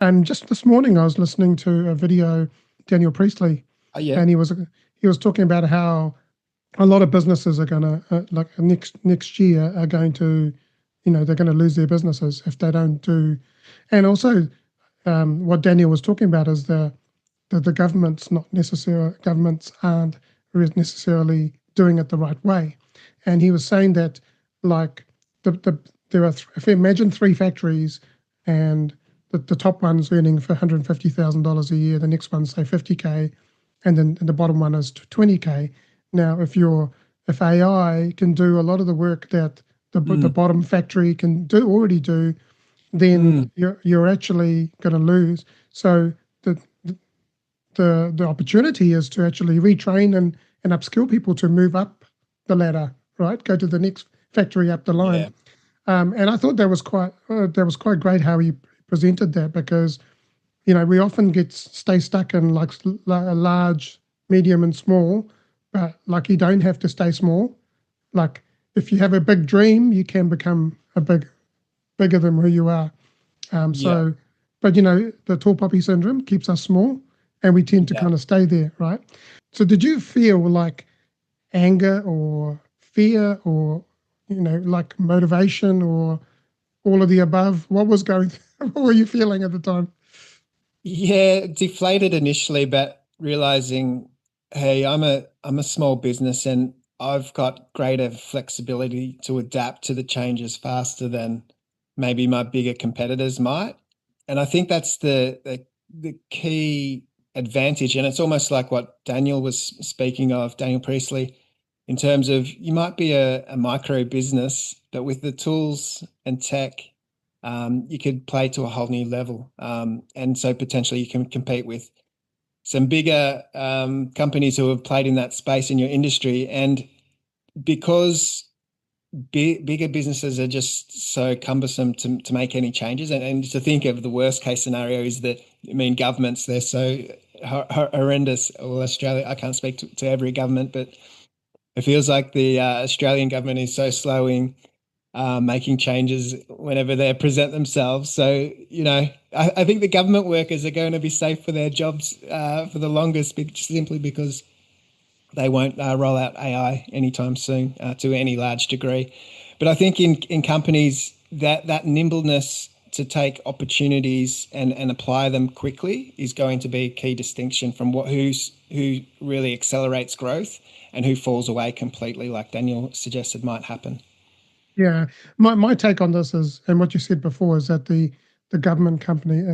And just this morning, I was listening to a video, Daniel Priestley, Oh yeah. and he was talking about how a lot of businesses are going to like next year are going to, they're going to lose their businesses if they don't do. And also, what Daniel was talking about is the governments aren't necessarily doing it the right way, and he was saying that like there are if you imagine three factories, and the top one's earning for $150,000 a year, the next one's say 50K, and then the bottom one is 20K. Now, if AI can do a lot of the work that the Mm, bottom factory can already do, then mm, you're actually going to lose. So the the opportunity is to actually retrain and upskill people to move up the ladder, right? Go to the next factory up the line. yeah. And I thought that was quite great how he presented that, because we often stay stuck in like large, medium, and small, but like you don't have to stay small. Like if you have a big dream, you can become bigger than who you are. Yeah. So, but the tall poppy syndrome keeps us small, and we tend to Yeah. kind of stay there, right? So, did you feel like anger or fear or like motivation or all of the above? What was going? What were you feeling at the time? Yeah, deflated initially, but realizing, hey, I'm a small business and I've got greater flexibility to adapt to the changes faster than maybe my bigger competitors might. And I think that's the key advantage. And it's almost like what Daniel was speaking of, Daniel Priestley, in terms of you might be a micro business, but with the tools and tech you could play to a whole new level. And so potentially you can compete with some bigger companies who have played in that space in your industry. And because bigger businesses are just so cumbersome to make any changes, and to think of the worst case scenario is that, I mean, governments, they're so horrendous. Well, Australia, I can't speak to every government, but it feels like the Australian government is so slow in making changes whenever they present themselves. So, I think the government workers are going to be safe for their jobs for the longest, simply because they won't roll out AI anytime soon to any large degree. But I think in companies, that nimbleness to take opportunities and apply them quickly is going to be a key distinction from who really accelerates growth and who falls away completely, like Daniel suggested might happen. Yeah, my take on this is, and what you said before, is that the government companies